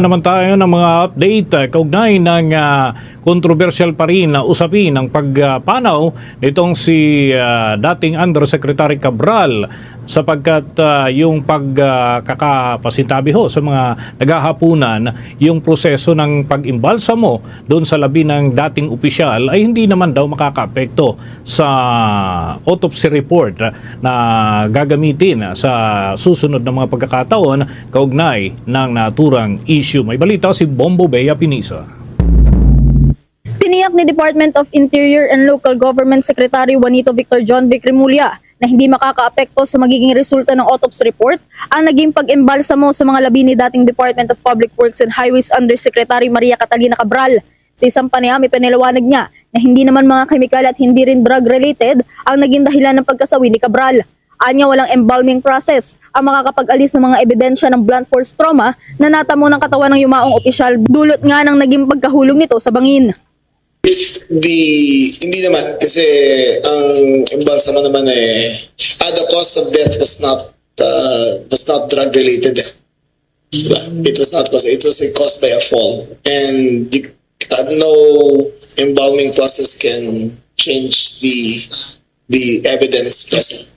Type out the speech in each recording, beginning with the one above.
Naman tayo ng mga update kaugnay ng kontrobersyal pa rin na usapin ng pagpanaw nitong si dating Undersecretary Cabral sapagkat yung pagkakapasintabi ho sa mga naghahapunan yung proseso ng pag-imbalsamo doon sa labi ng dating opisyal ay hindi naman daw makakaapekto sa autopsy report na gagamitin sa susunod na mga pagkakataon kaugnay ng naturang issue. May balita si Bombo Bea Pinisa. Tiniyak ni Department of Interior and Local Government Secretary Juanito Victor John Vic Remulla na hindi makakaapekto sa magiging resulta ng autopsy report ang naging pag-embalsamo sa mga labi ni dating Department of Public Works and Highways Undersecretary Maria Catalina Cabral. Sa isang panayam, ipinaliwanag niya na hindi naman mga kemikal at hindi rin drug-related ang naging dahilan ng pagkasawi ni Cabral. Anya walang embalming process ang makakapag-alis ng mga ebidensya ng blunt force trauma na natamo ng katawan ng yumaong opisyal dulot nga ng naging pagkahulog nito sa bangin. Hindi naman kasi ang embalsamo naman the cause of death was not drug related. Diba? It was caused by a fall, and no embalming process can change the evidence present.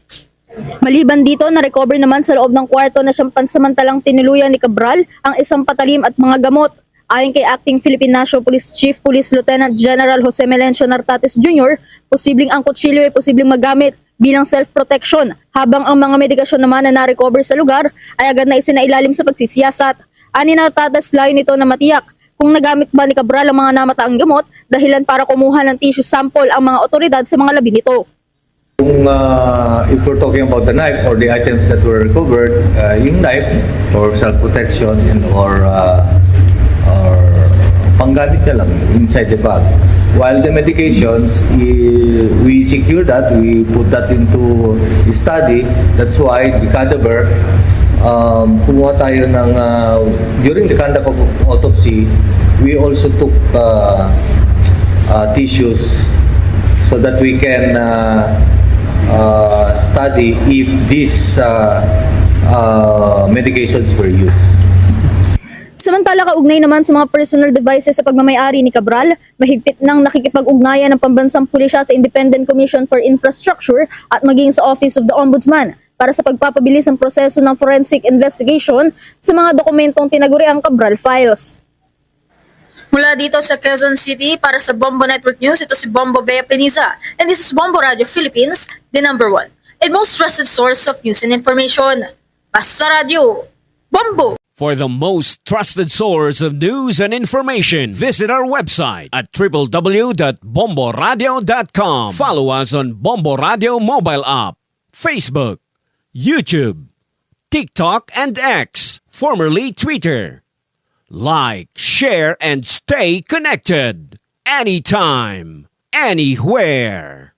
Maliban dito, na-recover naman sa loob ng kwarto na siyang pansamantalang tinuluyan ni Cabral ang isang patalim at mga gamot. Ayon kay Acting Philippine National Police Chief Police Lieutenant General Jose Melencio Nartates Jr., posibleng ang kutsilyo ay posibleng magamit bilang self-protection, habang ang mga medikasyon naman na na-recover sa lugar ay agad na isinailalim sa pagsisiyasat. Ani Nartates, layo nito na matiyak kung nagamit ba ni Cabral ang mga namataang gamot dahilan para kumuha ng tissue sample ang mga otoridad sa mga labi nito. If we're talking about the knife or the items that were recovered, yung knife for self-protection or panggamit na lang inside the bag. While the medications, we secure that, we put that into study. That's why the cadaver, kumuha tayo ng, during the conduct of autopsy, we also took tissues so that we can study if these medications were used. Samantala, kaugnay naman sa mga personal devices sa pagmamayari ni Cabral, mahigpit nang nakikipag-ugnayan ng pambansang pulisya sa Independent Commission for Infrastructure at maging sa Office of the Ombudsman para sa pagpapabilis ng proseso ng forensic investigation sa mga dokumentong tinaguriang Cabral files. Mula dito sa Quezon City, para sa Bombo Network News, ito si Bombo Bea Pinisa, and this is Bombo Radio Philippines, the #1 and most trusted source of news and information. Basta Radio, Bombo! For the most trusted source of news and information, visit our website at www.bomboradio.com. Follow us on Bombo Radio mobile app, Facebook, YouTube, TikTok, and X, formerly Twitter. Like, share, and stay connected. Anytime, anywhere.